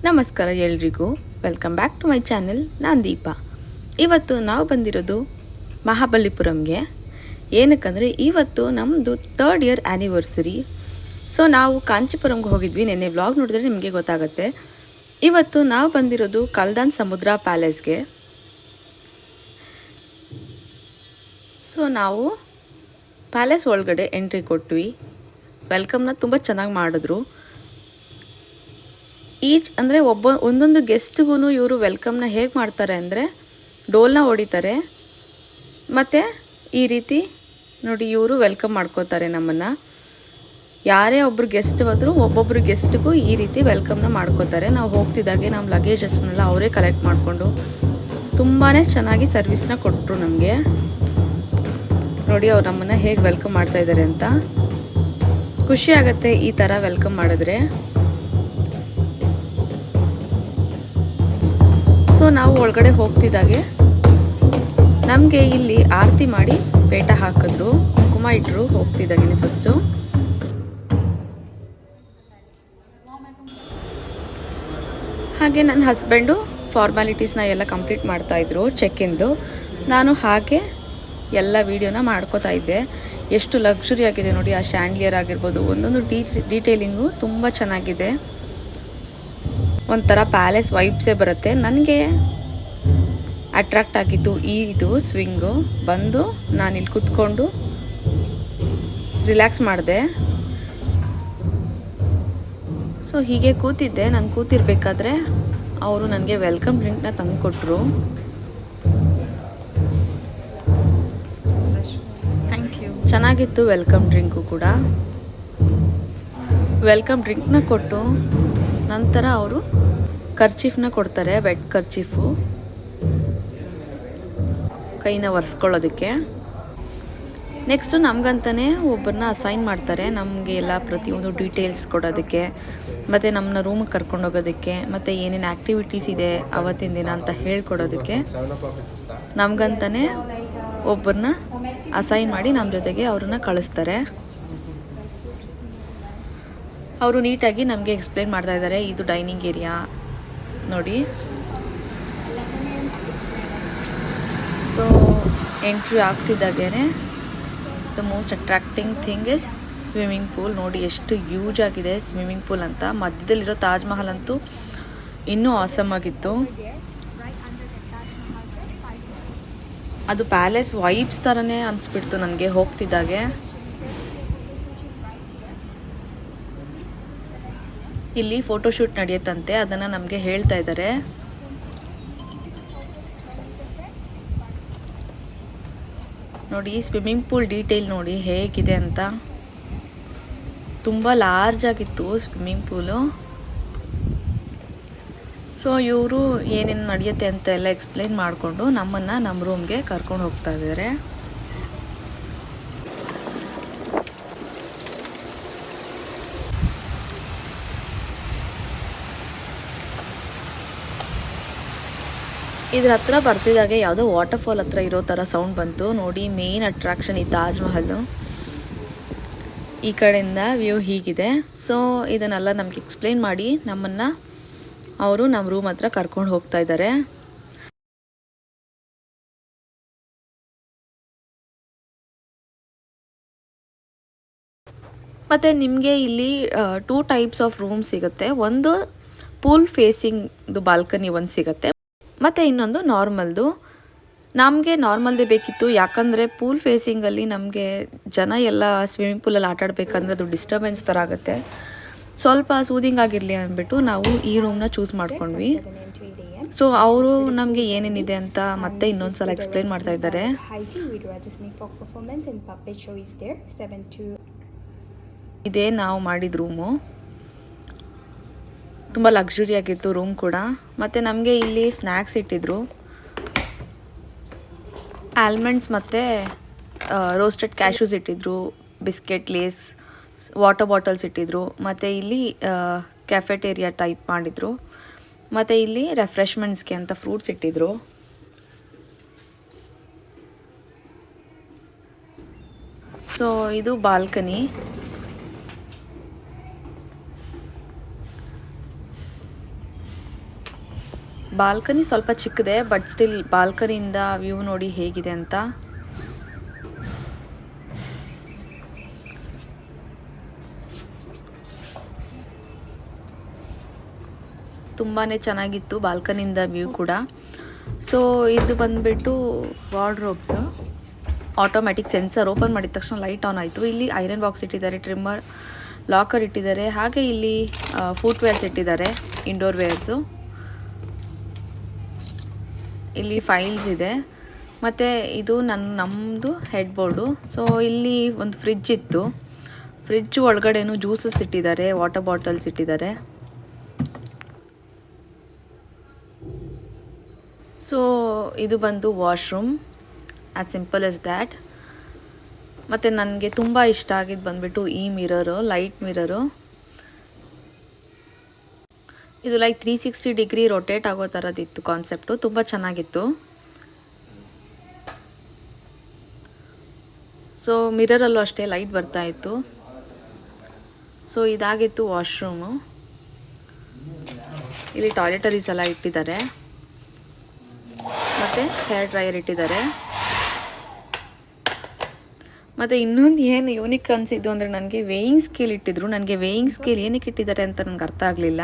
ನಮಸ್ಕಾರ ಎಲ್ರಿಗೂ, welcome back to my channel. ನಾನು ದೀಪಾ. ಇವತ್ತು ನಾವು ಬಂದಿರೋದು ಮಹಾಬಲಿಪುರಂಗೆ. ಏನಕ್ಕಂದರೆ ಇವತ್ತು ನಮ್ಮದು 3rd ಇಯರ್ ಆ್ಯನಿವರ್ಸರಿ. ಸೊ ನಾವು ಕಾಂಚೀಪುರಂಗೆ ಹೋಗಿದ್ವಿ. ನೆನ್ನೆ ವ್ಲಾಗ್ ನೋಡಿದ್ರೆ ನಿಮಗೆ ಗೊತ್ತಾಗುತ್ತೆ. ಇವತ್ತು ನಾವು ಬಂದಿರೋದು ಕಲ್ದಾನ್ ಸಮುದ್ರ ಪ್ಯಾಲೇಸ್ಗೆ. ಸೊ ನಾವು ಪ್ಯಾಲೇಸ್ ಒಳಗಡೆ ಎಂಟ್ರಿ ಕೊಟ್ವಿ. ವೆಲ್ಕಮ್ನ ತುಂಬ ಚೆನ್ನಾಗಿ ಮಾಡಿದ್ರು. ಅಂದರೆ ಒಂದೊಂದು ಗೆಸ್ಟ್ಗೂ ಇವರು ವೆಲ್ಕಮ್ನ ಹೇಗೆ ಮಾಡ್ತಾರೆ ಅಂದರೆ ಡೋಲ್ನ ಹೊಡಿತಾರೆ ಮತ್ತು ಈ ರೀತಿ ನೋಡಿ ಇವರು ವೆಲ್ಕಮ್ ಮಾಡ್ಕೋತಾರೆ ನಮ್ಮನ್ನು. ಯಾರೇ ಒಬ್ಬರು ಗೆಸ್ಟ್ ಬಂದರೂ ಒಬ್ಬೊಬ್ಬರು ಗೆಸ್ಟ್ಗೂ ಈ ರೀತಿ ವೆಲ್ಕಮ್ನ ಮಾಡ್ಕೋತಾರೆ. ನಾವು ಹೋಗ್ತಿದ್ದಾಗೆ ನಮ್ಮ ಲಗೇಜಸ್ನೆಲ್ಲ ಅವರೇ ಕಲೆಕ್ಟ್ ಮಾಡಿಕೊಂಡು ತುಂಬಾ ಚೆನ್ನಾಗಿ ಸರ್ವಿಸ್ನ ಕೊಟ್ಟರು ನಮಗೆ. ನೋಡಿ ಅವ್ರು ನಮ್ಮನ್ನು ಹೇಗೆ ವೆಲ್ಕಮ್ ಮಾಡ್ತಾಯಿದ್ದಾರೆ ಅಂತ. ಖುಷಿ ಆಗುತ್ತೆ ಈ ಥರ ವೆಲ್ಕಮ್ ಮಾಡಿದ್ರೆ. ಸೊ ನಾವು ಒಳಗಡೆ ಹೋಗ್ತಿದ್ದಾಗೆ ನಮಗೆ ಇಲ್ಲಿ ಆರತಿ ಮಾಡಿ ಪೇಟ ಹಾಕಿದ್ರು, ಕುಂಕುಮ ಇಟ್ಟರು ಹೋಗ್ತಿದ್ದಾಗೆ ಫಸ್ಟು. ಹಾಗೆ ನನ್ನ ಹಸ್ಬೆಂಡು ಫಾರ್ಮ್ಯಾಲಿಟೀಸ್ನ ಎಲ್ಲ ಕಂಪ್ಲೀಟ್ ಮಾಡ್ತಾಯಿದ್ರು ಚೆಕ್ಕಿಂದು. ನಾನು ಹಾಗೆ ಎಲ್ಲ ವೀಡಿಯೋನ ಮಾಡ್ಕೋತಾ ಇದ್ದೆ. ಎಷ್ಟು ಲಕ್ಸುರಿ ಆಗಿದೆ ನೋಡಿ, ಆ ಶ್ಯಾಂಡ್ಲಿಯರ್ ಆಗಿರ್ಬೋದು, ಒಂದೊಂದು ಡೀಟೇಲಿಂಗು ತುಂಬ ಚೆನ್ನಾಗಿದೆ. ಒಂಥರ ಪ್ಯಾಲೇಸ್ ವೈಬ್ಸೇ ಬರುತ್ತೆ. ನನಗೆ ಅಟ್ರಾಕ್ಟ್ ಆಗಿದ್ದು ಇದು ಸ್ವಿಂಗು. ಬಂದು ನಾನು ಇಲ್ಲಿ ಕೂತ್ಕೊಂಡು ರಿಲ್ಯಾಕ್ಸ್ ಮಾಡಿದೆ. ಸೊ ಹೀಗೆ ಕೂತಿದ್ದೆ. ನಾನು ಕೂತಿರ್ಬೇಕಾದ್ರೆ ಅವರು ನನಗೆ ವೆಲ್ಕಮ್ ಡ್ರಿಂಕ್ನ ತಂದು ಕೊಟ್ಟರು. ಚೆನ್ನಾಗಿತ್ತು ವೆಲ್ಕಮ್ ಡ್ರಿಂಕು ಕೂಡ. ವೆಲ್ಕಮ್ ಡ್ರಿಂಕ್ನ ಕೊಟ್ಟು ನಂತರ ಅವರು ಕರ್ಚೀಫ್ನ ಕೊಡ್ತಾರೆ, ವೆಟ್ ಕರ್ಚೀಫು, ಕೈನ ಒರೆಸ್ಕೊಳ್ಳೋದಕ್ಕೆ. ನೆಕ್ಸ್ಟು ನಮಗಂತಲೇ ಒಬ್ಬರನ್ನ ಅಸೈನ್ ಮಾಡ್ತಾರೆ, ನಮಗೆ ಎಲ್ಲ ಪ್ರತಿಯೊಂದು ಡೀಟೇಲ್ಸ್ ಕೊಡೋದಕ್ಕೆ, ಮತ್ತು ನಮ್ಮನ್ನ ರೂಮಿಗೆ ಕರ್ಕೊಂಡೋಗೋದಕ್ಕೆ, ಮತ್ತು ಏನೇನು ಆ್ಯಕ್ಟಿವಿಟೀಸ್ ಇದೆ ಅವತ್ತಿನ ದಿನ ಅಂತ ಹೇಳ್ಕೊಡೋದಕ್ಕೆ ನಮಗಂತಲೇ ಒಬ್ಬರನ್ನ ಅಸೈನ್ ಮಾಡಿ ನಮ್ಮ ಜೊತೆಗೆ ಅವ್ರನ್ನ ಕಳಿಸ್ತಾರೆ. ಅವರು ನೀಟಾಗಿ ನಮಗೆ ಎಕ್ಸ್ಪ್ಲೇನ್ ಮಾಡ್ತಾ ಇದ್ದಾರೆ. ಇದು ಡೈನಿಂಗ್ ಏರಿಯಾ ನೋಡಿ. ಸೊ ಎಂಟ್ರಿ ಆಗ್ತಿದ್ದಾಗೇ the most attracting thing is swimming pool. ನೋಡಿ ಎಷ್ಟು ಯೂಜ್ ಆಗಿದೆ ಸ್ವಿಮ್ಮಿಂಗ್ ಪೂಲ್ ಅಂತ. ಮಧ್ಯದಲ್ಲಿರೋ ತಾಜ್ ಮಹಲ್ ಅಂತೂ ಇನ್ನೂ ಆಸಮ್ ಆಗಿತ್ತು. ಅದು ಪ್ಯಾಲೇಸ್ ವೈಬ್ಸ್ ಥರನೇ ಅನಿಸ್ಬಿಡ್ತು ನನಗೆ ಹೋಗ್ತಿದ್ದಾಗೆ. ಇಲ್ಲಿ ಫೋಟೋಶೂಟ್ ನಡೆಯುತ್ತಂತೆ, ಅದನ್ನು ನಮಗೆ ಹೇಳ್ತಾ ಇದ್ದಾರೆ. ನೋಡಿ ಸ್ವಿಮ್ಮಿಂಗ್ ಪೂಲ್ ಡೀಟೇಲ್ ನೋಡಿ ಹೇಗಿದೆ ಅಂತ. ತುಂಬ ಲಾರ್ಜ್ ಆಗಿತ್ತು ಸ್ವಿಮ್ಮಿಂಗ್ ಪೂಲು. ಸೊ ಇವರು ಏನೇನು ನಡೆಯುತ್ತೆ ಅಂತ ಎಲ್ಲ ಎಕ್ಸ್ಪ್ಲೈನ್ ಮಾಡಿಕೊಂಡು ನಮ್ಮನ್ನು ನಮ್ಮ ರೂಮ್ಗೆ ಕರ್ಕೊಂಡು ಹೋಗ್ತಾ ಇದ್ದಾರೆ. ಇದ್ರ ಹತ್ರ ಬರ್ತಿದ್ದಾಗೆ ಯಾವುದೋ ವಾಟರ್ಫಾಲ್ ಹತ್ರ ಇರೋ ಥರ ಸೌಂಡ್ ಬಂತು. ನೋಡಿ ಮೇನ್ ಅಟ್ರಾಕ್ಷನ್ ಈ ತಾಜ್ ಮಹಲು. ಈ ಕಡೆಯಿಂದ ವ್ಯೂ ಹೀಗಿದೆ. ಸೊ ಇದನ್ನೆಲ್ಲ ನಮ್ಗೆ ಎಕ್ಸ್ಪ್ಲೇನ್ ಮಾಡಿ ನಮ್ಮನ್ನು ಅವರು ನಮ್ಮ ರೂಮ್ ಹತ್ರ ಕರ್ಕೊಂಡು ಹೋಗ್ತಾ ಇದ್ದಾರೆ. ಮತ್ತು ನಿಮಗೆ ಇಲ್ಲಿ 2 ಟೈಪ್ಸ್ ಆಫ್ ರೂಮ್ ಸಿಗುತ್ತೆ. ಒಂದು ಪೂಲ್ ಫೇಸಿಂಗ್ದು ಬಾಲ್ಕನಿ ಒಂದು ಸಿಗುತ್ತೆ, ಮತ್ತು ಇನ್ನೊಂದು ನಾರ್ಮಲ್ದು. ನಮಗೆ ನಾರ್ಮಲ್ದೇ ಬೇಕಿತ್ತು, ಯಾಕಂದರೆ ಪೂಲ್ ಫೇಸಿಂಗಲ್ಲಿ ನಮಗೆ ಜನ ಎಲ್ಲ ಸ್ವಿಮ್ಮಿಂಗ್ ಪೂಲಲ್ಲಿ ಆಟ ಆಡಬೇಕಂದ್ರೆ ಅದು ಡಿಸ್ಟರ್ಬೆನ್ಸ್ ಥರ ಆಗುತ್ತೆ. ಸ್ವಲ್ಪ ಸೂದಿಂಗ್ ಆಗಿರಲಿ ಅಂದ್ಬಿಟ್ಟು ನಾವು ಈ ರೂಮ್ನ ಚೂಸ್ ಮಾಡ್ಕೊಂಡ್ವಿ. ಸೊ ಅವರು ನಮಗೆ ಏನೇನಿದೆ ಅಂತ ಮತ್ತೆ ಇನ್ನೊಂದು ಸಲ ಎಕ್ಸ್ಪ್ಲೇನ್ ಮಾಡ್ತಾ ಇದ್ದಾರೆ. ಇದೇ ನಾವು ಮಾಡಿದ ರೂಮು. ತುಂಬ ಲಕ್ಸುರಿ ಆಗಿತ್ತು ರೂಮ್ ಕೂಡ. ಮತ್ತು ನಮಗೆ ಇಲ್ಲಿ ಸ್ನ್ಯಾಕ್ಸ್ ಇಟ್ಟಿದ್ರು, ಆಲ್ಮಂಡ್ಸ್ ಮತ್ತು ರೋಸ್ಟೆಡ್ ಕ್ಯಾಶ್ಯೂಸ್ ಇಟ್ಟಿದ್ರು, ಬಿಸ್ಕೆಟ್, ಲೇಸ್, ವಾಟರ್ ಬಾಟಲ್ಸ್ ಇಟ್ಟಿದ್ರು. ಮತ್ತು ಇಲ್ಲಿ ಕ್ಯಾಫೆಟೇರಿಯಾ ಟೈಪ್ ಮಾಡಿದರು. ಮತ್ತು ಇಲ್ಲಿ ರೆಫ್ರೆಶ್ಮೆಂಟ್ಸ್ಗೆ ಅಂತ ಫ್ರೂಟ್ಸ್ ಇಟ್ಟಿದ್ರು. ಸೊ ಇದು ಬಾಲ್ಕನಿ. ಬಾಲ್ಕನಿ ಸ್ವಲ್ಪ ಚಿಕ್ಕದೆ, ಬಟ್ ಸ್ಟಿಲ್ ಬಾಲ್ಕನಿಯಿಂದ ವ್ಯೂ ನೋಡಿ ಹೇಗಿದೆ ಅಂತ. ತುಂಬಾ ಚೆನ್ನಾಗಿತ್ತು ಬಾಲ್ಕನಿಯಿಂದ ವ್ಯೂ ಕೂಡ. ಸೊ ಇದು ಬಂದುಬಿಟ್ಟು ವಾರ್ಡ್ರೋಬ್ಸ್, ಆಟೋಮ್ಯಾಟಿಕ್ ಸೆನ್ಸರ್. ಓಪನ್ ಮಾಡಿದ ತಕ್ಷಣ ಲೈಟ್ ಆನ್ ಆಯಿತು. ಇಲ್ಲಿ ಐರನ್ ಬಾಕ್ಸ್ ಇಟ್ಟಿದ್ದಾರೆ, ಟ್ರಿಮ್ಮರ್, ಲಾಕರ್ ಇಟ್ಟಿದ್ದಾರೆ, ಹಾಗೆ ಇಲ್ಲಿ ಫುಟ್ವೇರ್ಸ್ ಇಟ್ಟಿದ್ದಾರೆ, ಇಂಡೋರ್ ವೇರ್ಸು. ಇಲ್ಲಿ ಫೈಲ್ಸ್ ಇದೆ, ಮತ್ತು ಇದು ನಮ್ಮದು ಹೆಡ್ ಬೋರ್ಡು. ಸೊ ಇಲ್ಲಿ ಒಂದು ಫ್ರಿಡ್ಜ್ ಇತ್ತು, ಫ್ರಿಡ್ಜ್ ಒಳಗಡೆನೂ ಜ್ಯೂಸಸ್ ಇಟ್ಟಿದ್ದಾರೆ, ವಾಟರ್ ಬಾಟಲ್ಸ್ ಇಟ್ಟಿದ್ದಾರೆ. ಸೊ ಇದು ಬಂದು washroom, as simple as that. ಮತ್ತು ನನಗೆ ತುಂಬ ಇಷ್ಟ ಆಗಿದ್ದು ಬಂದುಬಿಟ್ಟು ಈ ಮಿರರು, ಲೈಟ್ ಮಿರರು. ಇದು ಲೈಕ್ 360 ಡಿಗ್ರಿ ರೊಟೇಟ್ ಆಗೋ ಥರದಿತ್ತು ಕಾನ್ಸೆಪ್ಟು, ತುಂಬ ಚೆನ್ನಾಗಿತ್ತು. ಸೊ ಮಿರರಲ್ಲೂ ಅಷ್ಟೇ ಲೈಟ್ ಬರ್ತಾಯಿತ್ತು. ಸೊ ಇದಾಗಿತ್ತು ವಾಶ್ರೂಮು. ಇಲ್ಲಿ ಟಾಯ್ಲೆಟರೀಸ್ ಎಲ್ಲ ಇಟ್ಟಿದ್ದಾರೆ, ಮತ್ತು ಹೇರ್ ಡ್ರೈಯರ್ ಇಟ್ಟಿದ್ದಾರೆ. ಮತ್ತು ಇನ್ನೊಂದು ಏನು ಯೂನಿಕ್ ಅನಿಸಿದ್ದು ಅಂದರೆ ನನಗೆ ವೇಯಿಂಗ್ ಸ್ಕೇಲ್ ಇಟ್ಟಿದ್ರು. ನನಗೆ ವೇಯಿಂಗ್ ಸ್ಕೇಲ್ ಏನಕ್ಕೆ ಇಟ್ಟಿದ್ದಾರೆ ಅಂತ ನನಗೆ ಅರ್ಥ ಆಗಲಿಲ್ಲ.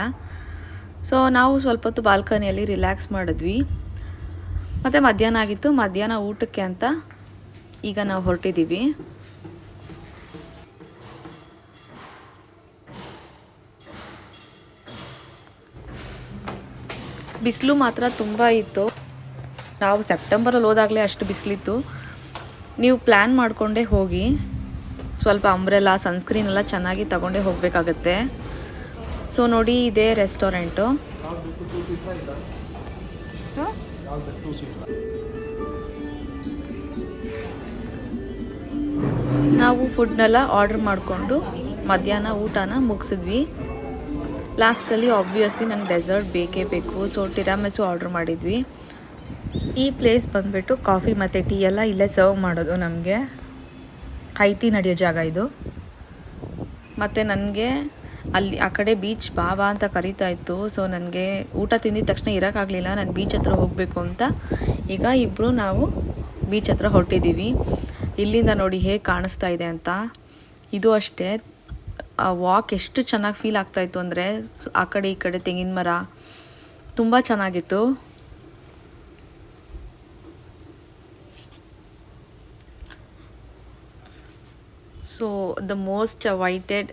ಸೊ ನಾವು ಸ್ವಲ್ಪ ಹೊತ್ತು ಬಾಲ್ಕನಿಯಲ್ಲಿ ರಿಲ್ಯಾಕ್ಸ್ ಮಾಡಿದ್ವಿ. ಮತ್ತು ಮಧ್ಯಾಹ್ನ ಆಗಿತ್ತು, ಮಧ್ಯಾಹ್ನ ಊಟಕ್ಕೆ ಅಂತ ಈಗ ನಾವು ಹೊರಟಿದ್ದೀವಿ. ಬಿಸಿಲು ಮಾತ್ರ ತುಂಬ ಇತ್ತು. ನಾವು ಸೆಪ್ಟೆಂಬರಲ್ಲಿ ಹೋದಾಗಲೇ ಅಷ್ಟು ಬಿಸಿಲಿತ್ತು. ನೀವು ಪ್ಲ್ಯಾನ್ ಮಾಡಿಕೊಂಡೇ ಹೋಗಿ, ಸ್ವಲ್ಪ ಅಂಬ್ರೆಲಾ, ಸನ್ಸ್ಕ್ರೀನ್ ಎಲ್ಲ ಚೆನ್ನಾಗಿ ತಗೊಂಡೇ ಹೋಗಬೇಕಾಗತ್ತೆ. ಸೊ ನೋಡಿ, ಇದೇ ರೆಸ್ಟೋರೆಂಟು. ನಾವು ಫುಡ್ನೆಲ್ಲ ಆರ್ಡ್ರ್ ಮಾಡಿಕೊಂಡು ಮಧ್ಯಾಹ್ನ ಊಟನ ಮುಗಿಸಿದ್ವಿ. ಲಾಸ್ಟಲ್ಲಿ ಆಬ್ವಿಯಸ್ಲಿ ನಂಗೆ ಡೆಸರ್ಟ್ ಬೇಕೇ ಬೇಕು. ಸೊ ಟಿರಾಮಿಸು ಆರ್ಡ್ರ್ ಮಾಡಿದ್ವಿ. ಈ ಪ್ಲೇಸ್ ಬಂದುಬಿಟ್ಟು ಕಾಫಿ ಮತ್ತು ಟೀ ಎಲ್ಲ ಇಲ್ಲೇ ಸರ್ವ್ ಮಾಡೋದು ನಮಗೆ. ಹೈ ಟೀ ನಡೆಯೋ ಜಾಗ ಇದು. ಮತ್ತು ನನಗೆ ಅಲ್ಲಿ ಆ ಕಡೆ ಬೀಚ್ ಬಾ ಅಂತ ಕರೀತಾ ಇತ್ತು. ಸೊ ನನಗೆ ಊಟ ತಿಂದಿದ ತಕ್ಷಣ ಇರೋಕ್ಕಾಗಲಿಲ್ಲ, ನಾನು ಬೀಚ್ ಹತ್ರ ಹೋಗಬೇಕು ಅಂತ. ಈಗ ಇಬ್ಬರು ನಾವು ಬೀಚ್ ಹತ್ರ ಹೊರಟಿದ್ದೀವಿ. ಇಲ್ಲಿಂದ ನೋಡಿ ಹೇಗೆ ಕಾಣಿಸ್ತಾ ಇದೆ ಅಂತ. ಇದು ಅಷ್ಟೇ, ಆ ವಾಕ್ ಎಷ್ಟು ಚೆನ್ನಾಗಿ ಫೀಲ್ ಆಗ್ತಾಯಿತ್ತು ಅಂದರೆ, ಆ ಕಡೆ ಈ ಕಡೆ ತೆಂಗಿನ ಮರ ತುಂಬ ಚೆನ್ನಾಗಿತ್ತು. ಸೊ ದ ಮೋಸ್ಟ್ ಅವೈಟೆಡ್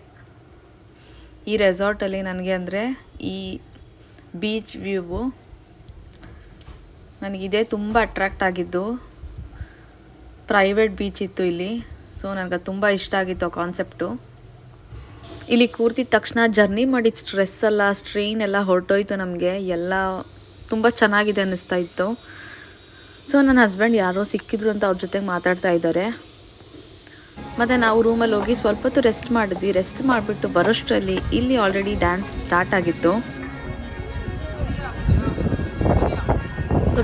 ಈ ರೆಸಾರ್ಟಲ್ಲಿ ನನಗೆ ಅಂದರೆ ಈ ಬೀಚ್ ವ್ಯೂವು ನನಗಿದೆ ತುಂಬ ಅಟ್ರ್ಯಾಕ್ಟ್ ಆಗಿದ್ದು. ಪ್ರೈವೇಟ್ ಬೀಚ್ ಇತ್ತು ಇಲ್ಲಿ. ಸೊ ನನಗೆ ತುಂಬ ಇಷ್ಟ ಆಗಿತ್ತು ಆ ಕಾನ್ಸೆಪ್ಟು. ಇಲ್ಲಿ ಕೂರ್ತಿದ ತಕ್ಷಣ ಜರ್ನಿ ಮಾಡಿದ ಸ್ಟ್ರೆಸ್ ಎಲ್ಲ, ಸ್ಟ್ರೈನ್ ಎಲ್ಲ ಹೊರಟೋಯ್ತು ನಮಗೆ. ಎಲ್ಲ ತುಂಬ ಚೆನ್ನಾಗಿದೆ ಅನ್ನಿಸ್ತಾ ಇತ್ತು. ಸೊ ನನ್ನ ಹಸ್ಬೆಂಡ್ ಯಾರೋ ಸಿಕ್ಕಿದ್ರು ಅಂತ ಅವ್ರ ಜೊತೆಗೆ ಮಾತಾಡ್ತಾ ಇದ್ದಾರೆ. ಮತ್ತು ನಾವು ರೂಮಲ್ಲಿ ಹೋಗಿ ಸ್ವಲ್ಪ ಹೊತ್ತು ರೆಸ್ಟ್ ಮಾಡಿದ್ವಿ. ರೆಸ್ಟ್ ಮಾಡಿಬಿಟ್ಟು ಬರೋಷ್ಟರಲ್ಲಿ ಇಲ್ಲಿ ಆಲ್ರೆಡಿ ಡ್ಯಾನ್ಸ್ ಸ್ಟಾರ್ಟ್ ಆಗಿತ್ತು.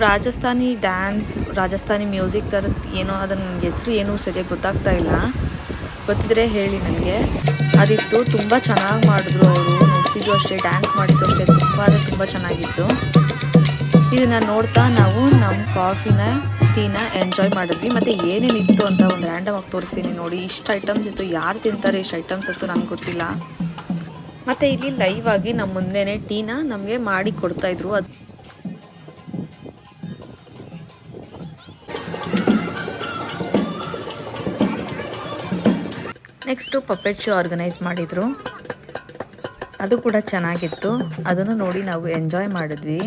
ರಾಜಸ್ಥಾನಿ ಡ್ಯಾನ್ಸ್, ರಾಜಸ್ಥಾನಿ ಮ್ಯೂಸಿಕ್ ಥರದ್ದು ಏನೋ, ಅದನ್ನು ನನಗೆ ಹೆಸರು ಏನೂ ಸರಿಯಾಗಿ ಗೊತ್ತಾಗ್ತಾ ಇಲ್ಲ. ಗೊತ್ತಿದ್ರೆ ಹೇಳಿ ನನಗೆ. ಅದಿತ್ತು, ತುಂಬ ಚೆನ್ನಾಗಿ ಮಾಡಿದ್ರು ಅವರು. ನುಡಿಸಿದ್ರು ಅಷ್ಟೇ, ಡ್ಯಾನ್ಸ್ ಮಾಡಿದ್ದು ಅಷ್ಟೇ, ತುಂಬ ಚೆನ್ನಾಗಿತ್ತು. ಇದನ್ನು ನೋಡ್ತಾ ನಾವು ನಮ್ಮ ಕಾಫಿನ, ಟೀನ ಎಂಜಾಯ್ ಮಾಡಿದ್ವಿ. ಮತ್ತು ಏನೇನಿತ್ತು ಅಂತ ಒಂದು ರ್ಯಾಂಡಮ್ ಆಗಿ ತೋರಿಸ್ತೀನಿ ನೋಡಿ. ಇಷ್ಟು ಐಟಮ್ಸ್ ಇತ್ತು, ಯಾರು ತಿಂತಾರೆ ಇಷ್ಟು ಐಟಮ್ಸ್ ಇತ್ತು ನನಗೆ ಗೊತ್ತಿಲ್ಲ. ಮತ್ತು ಇಲ್ಲಿ ಲೈವ್ ಆಗಿ ನಮ್ಮ ಮುಂದೆನೇ ಟೀನ ನಮಗೆ ಮಾಡಿ ಕೊಡ್ತಾಯಿದ್ರು. ಅದು ನೆಕ್ಸ್ಟು ಪಪೆಟ್ ಶೋ ಆರ್ಗನೈಸ್ ಮಾಡಿದರು, ಅದು ಕೂಡ ಚೆನ್ನಾಗಿತ್ತು. ಅದನ್ನು ನೋಡಿ ನಾವು ಎಂಜಾಯ್ ಮಾಡಿದ್ವಿ.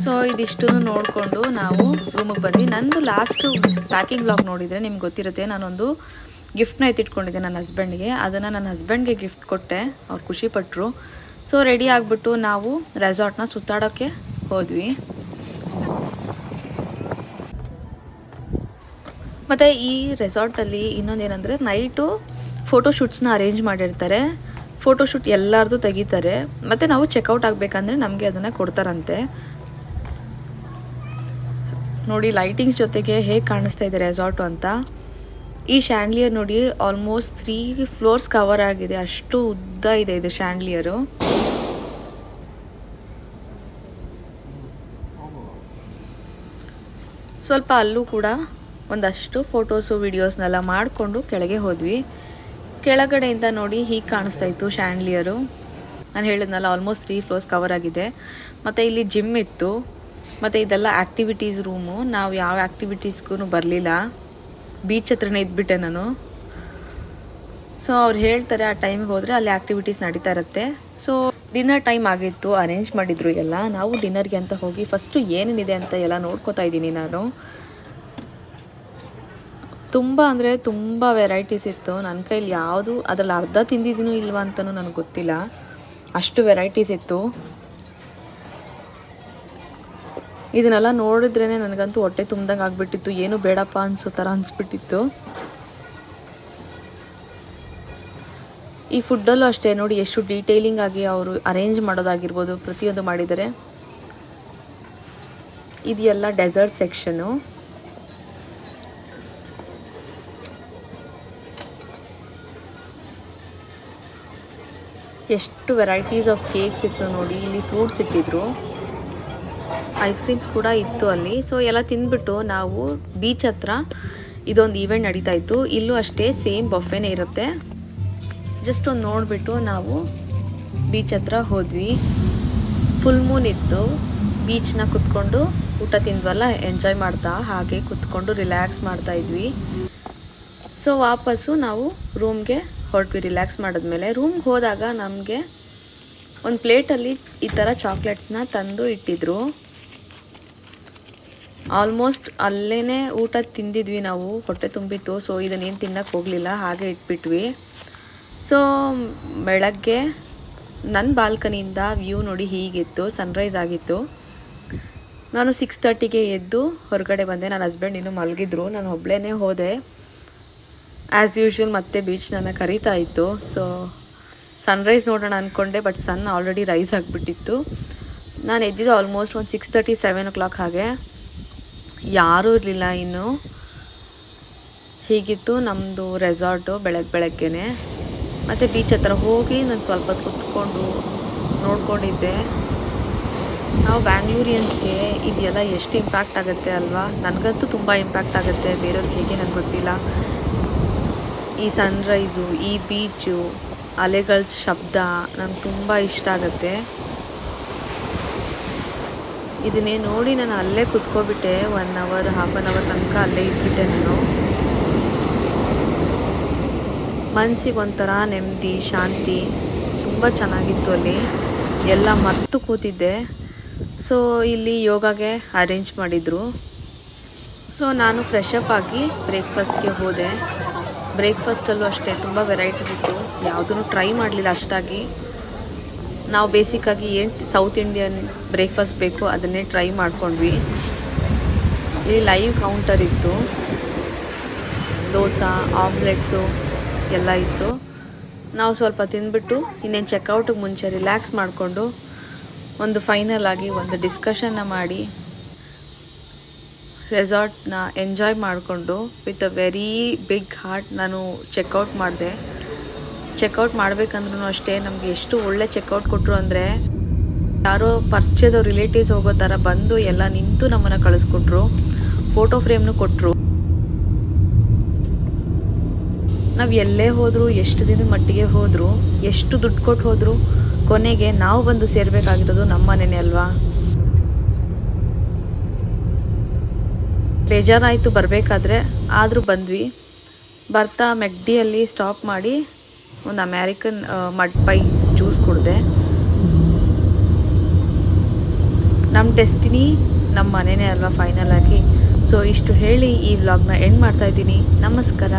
ಸೊ ಇದಿಷ್ಟು ನೋಡಿಕೊಂಡು ನಾವು ರೂಮಿಗೆ ಬಂದ್ವಿ. ನಂದು ಲಾಸ್ಟು ಪ್ಯಾಕಿಂಗ್ ಬ್ಲಾಗ್ ನೋಡಿದರೆ ನಿಮ್ಗೆ ಗೊತ್ತಿರುತ್ತೆ, ನಾನೊಂದು ಗಿಫ್ಟ್ನ ಎತ್ತಿಟ್ಕೊಂಡಿದ್ದೆ ನನ್ನ ಹಸ್ಬೆಂಡ್ಗೆ. ಅದನ್ನು ನನ್ನ ಹಸ್ಬೆಂಡ್ಗೆ ಗಿಫ್ಟ್ ಕೊಟ್ಟೆ, ಅವ್ರು ಖುಷಿಪಟ್ಟರು. ಸೊ ರೆಡಿ ಆಗಿಬಿಟ್ಟು ನಾವು ರೆಸಾರ್ಟ್ನ ಸುತ್ತಾಡೋಕ್ಕೆ ಹೋದ್ವಿ. ಮತ್ತು ಈ ರೆಸಾರ್ಟಲ್ಲಿ ಇನ್ನೊಂದೇನೆಂದರೆ ನೈಟು ಫೋಟೋಶೂಟ್ಸ್ನ ಅರೇಂಜ್ ಮಾಡಿರ್ತಾರೆ. ಫೋಟೋಶೂಟ್ ಎಲ್ಲರದು ತೆಗಿತಾರೆ. ಮತ್ತು ನಾವು ಚೆಕ್ಔಟ್ ಆಗಬೇಕಂದ್ರೆ ನಮಗೆ ಅದನ್ನು ಕೊಡ್ತಾರಂತೆ. ನೋಡಿ ಲೈಟಿಂಗ್ಸ್ ಜೊತೆಗೆ ಹೇಗೆ ಕಾಣಿಸ್ತಾ ಇದೆ ರೆಸಾರ್ಟು ಅಂತ. ಈ ಶ್ಯಾಂಡ್ಲಿಯರ್ ನೋಡಿ ಆಲ್ಮೋಸ್ಟ್ 3 ಫ್ಲೋರ್ಸ್ ಕವರ್ ಆಗಿದೆ, ಅಷ್ಟು ಉದ್ದ ಇದೆ ಇದು ಶ್ಯಾಂಡ್ಲಿಯರು. ಸ್ವಲ್ಪ ಅಲ್ಲೂ ಕೂಡ ಒಂದಷ್ಟು ಫೋಟೋಸು ವಿಡಿಯೋಸ್ನೆಲ್ಲ ಮಾಡಿಕೊಂಡು ಕೆಳಗೆ ಹೋದ್ವಿ. ಕೆಳಗಡೆಯಿಂದ ನೋಡಿ ಹೀಗೆ ಕಾಣಿಸ್ತಾ ಇತ್ತು ಶ್ಯಾಂಡ್ಲಿಯರು. ನಾನು ಹೇಳಿದ್ನಲ್ಲ ಆಲ್ಮೋಸ್ಟ್ 3 ಫ್ಲೋರ್ಸ್ ಕವರ್ ಆಗಿದೆ. ಮತ್ತು ಇಲ್ಲಿ ಜಿಮ್ ಇತ್ತು, ಮತ್ತು ಇದೆಲ್ಲ ಆ್ಯಕ್ಟಿವಿಟೀಸ್ ರೂಮು. ನಾವು ಯಾವ ಆ್ಯಕ್ಟಿವಿಟೀಸ್ಗೂ ಬರಲಿಲ್ಲ, ಬೀಚ್ ಹತ್ರನೇ ಇದ್ಬಿಟ್ಟೆ ನಾನು. ಸೊ ಅವ್ರು ಹೇಳ್ತಾರೆ ಆ ಟೈಮಿಗೆ ಹೋದರೆ ಅಲ್ಲಿ ಆ್ಯಕ್ಟಿವಿಟೀಸ್ ನಡೀತಾ ಇರುತ್ತೆ. ಸೊ ಡಿನ್ನರ್ ಟೈಮ್ ಆಗಿತ್ತು, ಅರೇಂಜ್ ಮಾಡಿದ್ರು ಎಲ್ಲ. ನಾವು ಡಿನ್ನರ್ಗೆ ಅಂತ ಹೋಗಿ ಫಸ್ಟು ಏನೇನಿದೆ ಅಂತ ಎಲ್ಲ ನೋಡ್ಕೋತಾ ಇದ್ದೀನಿ ನಾನು. ತುಂಬ ಅಂದರೆ ತುಂಬ ವೆರೈಟೀಸ್ ಇತ್ತು. ನನ್ನ ಕೈಲಿ ಯಾವುದು ಅದರಲ್ಲಿ ಅರ್ಧ ತಿಂದಿದ್ದೀನೋ ಇಲ್ವಾ ಅಂತಲೂ ನನಗೆ ಗೊತ್ತಿಲ್ಲ, ಅಷ್ಟು ವೆರೈಟೀಸ್ ಇತ್ತು. ಇದನ್ನೆಲ್ಲ ನೋಡಿದ್ರೇ ನನಗಂತೂ ಹೊಟ್ಟೆ ತುಂಬ್ದಂಗೆ ಆಗಿಬಿಟ್ಟಿತ್ತು, ಏನು ಬೇಡಪ್ಪ ಅನಿಸೋ ಥರ ಅನಿಸ್ಬಿಟ್ಟಿತ್ತು. ಈ ಫುಡ್ಡಲ್ಲೂ ಅಷ್ಟೇ ನೋಡಿ ಎಷ್ಟು ಡೀಟೇಲಿಂಗ್ ಆಗಿ ಅವರು ಅರೇಂಜ್ ಮಾಡೋದಾಗಿರ್ಬೋದು, ಪ್ರತಿಯೊಂದು ಮಾಡಿದ್ದಾರೆ. ಇದೆಲ್ಲ ಡೆಸರ್ಟ್ ಸೆಕ್ಷನು. ಎಷ್ಟು ವೆರೈಟೀಸ್ ಆಫ್ ಕೇಕ್ಸ್ ಇತ್ತು ನೋಡಿ. ಇಲ್ಲಿ ಫ್ರೂಟ್ಸ್ ಇಟ್ಟಿದ್ರು, ಐಸ್ ಕ್ರೀಮ್ಸ್ ಕೂಡ ಇತ್ತು ಅಲ್ಲಿ. ಸೊ ಎಲ್ಲ ತಿಂದ್ಬಿಟ್ಟು ನಾವು ಬೀಚ್ ಹತ್ರ ಇದೊಂದು ಈವೆಂಟ್ ನಡೀತಾ ಇತ್ತು. ಇಲ್ಲೂ ಅಷ್ಟೇ ಸೇಮ್ ಬಫೆನೇ ಇರುತ್ತೆ. ಜಸ್ಟ್ ಒಂದು ನೋಡಿಬಿಟ್ಟು ನಾವು ಬೀಚ್ ಹತ್ರ ಹೋದ್ವಿ. ಫುಲ್ ಮೂನ್ ಇತ್ತು, ಬೀಚ್ನ ಕುತ್ಕೊಂಡು ಊಟ ತಿಂದ್ವಲ್ಲ, ಎಂಜಾಯ್ ಮಾಡ್ತಾ ಹಾಗೆ ಕುತ್ಕೊಂಡು ರಿಲ್ಯಾಕ್ಸ್ ಮಾಡ್ತಾ ಇದ್ವಿ. ಸೊ ವಾಪಸ್ಸು ನಾವು ರೂಮ್ಗೆ ಹೊರಟ್ವಿ. ರಿಲ್ಯಾಕ್ಸ್ ಮಾಡಿದ್ಮೇಲೆ ರೂಮ್ಗೆ ಹೋದಾಗ ನಮಗೆ ಒಂದು ಪ್ಲೇಟಲ್ಲಿ ಈ ಥರ ಚಾಕ್ಲೇಟ್ಸ್ನ ತಂದು ಇಟ್ಟಿದ್ರು. ಆಲ್ಮೋಸ್ಟ್ ಅಲ್ಲೇ ಊಟ ತಿಂದಿದ್ವಿ ನಾವು, ಹೊಟ್ಟೆ ತುಂಬಿತ್ತು. ಸೊ ಇದನ್ನೇನು ತಿನ್ನಕ್ಕೆ ಹೋಗಲಿಲ್ಲ, ಹಾಗೆ ಇಟ್ಬಿಟ್ವಿ. ಸೊ ಬೆಳಗ್ಗೆ ನನ್ನ ಬಾಲ್ಕನಿಯಿಂದ ವ್ಯೂ ನೋಡಿ ಹೀಗಿತ್ತು, ಸನ್ರೈಸ್ ಆಗಿತ್ತು. ನಾನು 6:30ಗೆ ಎದ್ದು ಹೊರಗಡೆ ಬಂದೆ. ನನ್ನ ಹಸ್ಬೆಂಡ್ ಇನ್ನೂ ಮಲಗಿದ್ರು, ನಾನು ಒಬ್ಬಳೇ ಹೋದೆ. ಆ್ಯಸ್ ಯೂಶ್ವಲ್ ಮತ್ತೆ ಬೀಚ್ ನನ್ನ ಕರೀತಾ ಇತ್ತು. ಸೊ ಸನ್ರೈಸ್ ನೋಡೋಣ ಅಂದ್ಕೊಂಡೆ, ಬಟ್ ಸನ್ ಆಲ್ರೆಡಿ ರೈಸ್ ಆಗಿಬಿಟ್ಟಿತ್ತು. ನಾನು ಎದ್ದಿದ್ದು ಆಲ್ಮೋಸ್ಟ್ ಒಂದು 6:30, 7 o'clock ಹಾಗೆ. ಯಾರೂ ಇರಲಿಲ್ಲ ಇನ್ನು. ಹೀಗಿತ್ತು ನಮ್ಮದು ರೆಸಾರ್ಟು ಬೆಳಗ್ಗೆನೆ. ಮತ್ತು ಬೀಚ್ ಹತ್ರ ಹೋಗಿ ನಾನು ಸ್ವಲ್ಪ ಕುತ್ಕೊಂಡು ನೋಡ್ಕೊಂಡಿದ್ದೆ. ನಾವು ಬ್ಯಾಂಗ್ಳೂರಿಯನ್ಸ್ಗೆ ಇದೆಲ್ಲ ಎಷ್ಟು ಇಂಪ್ಯಾಕ್ಟ್ ಆಗುತ್ತೆ ಅಲ್ವಾ. ನನಗಂತೂ ತುಂಬ ಇಂಪ್ಯಾಕ್ಟ್ ಆಗುತ್ತೆ, ಬೇರೆಯವ್ರಿಗೆ ಹೇಗೆ ನನಗೆ ಗೊತ್ತಿಲ್ಲ. ಈ ಸನ್ರೈಸು, ಈ ಬೀಚು, ಅಲೆಗಳ ಶಬ್ದ ನನಗೆ ತುಂಬ ಇಷ್ಟ ಆಗುತ್ತೆ. ಇದನ್ನೇ ನೋಡಿ ನಾನು ಅಲ್ಲೇ ಕುತ್ಕೊಬಿಟ್ಟೆ. 1 hour, half an hour ತನಕ ಅಲ್ಲೇ ಇದ್ಬಿಟ್ಟೆ ನಾನು. ಮನಸ್ಸಿಗೆ ಒಂಥರ ನೆಮ್ಮದಿ, ಶಾಂತಿ, ತುಂಬ ಚೆನ್ನಾಗಿತ್ತು ಅಲ್ಲಿ. ಎಲ್ಲ ಮರೆತು ಕೂತಿದ್ದೆ. ಸೊ ಇಲ್ಲಿ ಯೋಗಾಗೆ ಅರೇಂಜ್ ಮಾಡಿದರು. ಸೊ ನಾನು ಫ್ರೆಶ್ ಅಪ್ ಆಗಿ ಬ್ರೇಕ್ಫಾಸ್ಟ್ಗೆ ಹೋದೆ. ಬ್ರೇಕ್ಫಾಸ್ಟಲ್ಲೂ ಅಷ್ಟೇ ತುಂಬ ವೆರೈಟೀಸ್ ಇತ್ತು, ಯಾವುದೂ ಟ್ರೈ ಮಾಡಲಿಲ್ಲ ಅಷ್ಟಾಗಿ. ನಾವು ಬೇಸಿಕ್ಕಾಗಿ ಏನು ಸೌತ್ ಇಂಡಿಯನ್ ಬ್ರೇಕ್ಫಾಸ್ಟ್ ಬೇಕು ಅದನ್ನೇ ಟ್ರೈ ಮಾಡ್ಕೊಂಡ್ವಿ. ಇಲ್ಲಿ ಲೈವ್ ಕೌಂಟರ್ ಇತ್ತು, ದೋಸೆ, ಆಮ್ಲೆಟ್ಸು ಎಲ್ಲ ಇತ್ತು. ನಾವು ಸ್ವಲ್ಪ ತಿಂದ್ಬಿಟ್ಟು ಇನ್ನೇನು ಚೆಕ್ಔಟಿಗೆ ಮುಂಚೆ ರಿಲ್ಯಾಕ್ಸ್ ಮಾಡಿಕೊಂಡು ಒಂದು ಫೈನಲ್ ಆಗಿ ಒಂದು ಡಿಸ್ಕಷನ್ನ ಮಾಡಿ ರೆಸಾರ್ಟ್ನ ಎಂಜಾಯ್ ಮಾಡಿಕೊಂಡು with a very big heart ನಾನು ಚೆಕ್ಔಟ್ ಮಾಡಿದೆ. ಚೆಕ್ಔಟ್ ಮಾಡಬೇಕಂದ್ರೂ ಅಷ್ಟೇ ನಮಗೆ ಎಷ್ಟು ಒಳ್ಳೆ ಚೆಕ್ಔಟ್ ಕೊಟ್ಟರು ಅಂದರೆ, ಯಾರೋ ಪರಿಚಯದ ರಿಲೇಟಿವ್ಸ್ ಹೋಗೋ ಥರ ಬಂದು ಎಲ್ಲ ನಿಂತು ನಮ್ಮನ್ನು ಕಳಿಸ್ಕೊಟ್ರು. ಫೋಟೋ ಫ್ರೇಮ್ನು ಕೊಟ್ಟರು. ನಾವು ಎಲ್ಲೇ ಹೋದರೂ, ಎಷ್ಟು ದಿನದ ಮಟ್ಟಿಗೆ ಹೋದರೂ, ಎಷ್ಟು ದುಡ್ಡು ಕೊಟ್ಟು ಹೋದರೂ, ಕೊನೆಗೆ ನಾವು ಬಂದು ಸೇರಬೇಕಾಗಿರೋದು ನಮ್ಮ ಮನೆಯೇ ಅಲ್ವಾ. ಬೇಜಾರಾಯಿತು ಬರಬೇಕಾದ್ರೆ, ಆದರೂ ಬಂದ್ವಿ. ಬರ್ತಾ ಮೆಕ್ಡಿಯಲ್ಲಿ ಸ್ಟಾಪ್ ಮಾಡಿ ಒಂದು ಅಮೇರಿಕನ್ ಮಡ್ ಪೈ ಜ್ಯೂಸ್ ಕುಡಿದೆ. ನಮ್ಮ ಡೆಸ್ಟಿನಿ ನಮ್ಮ ಮನೆಯೇ ಅಲ್ವಾ ಫೈನಲ್ ಆಗಿ. ಸೊ ಇಷ್ಟು ಹೇಳಿ ಈ ವ್ಲಾಗ್ನ ಎಂಡ್ ಮಾಡ್ತಾಯಿದ್ದೀನಿ. ನಮಸ್ಕಾರ.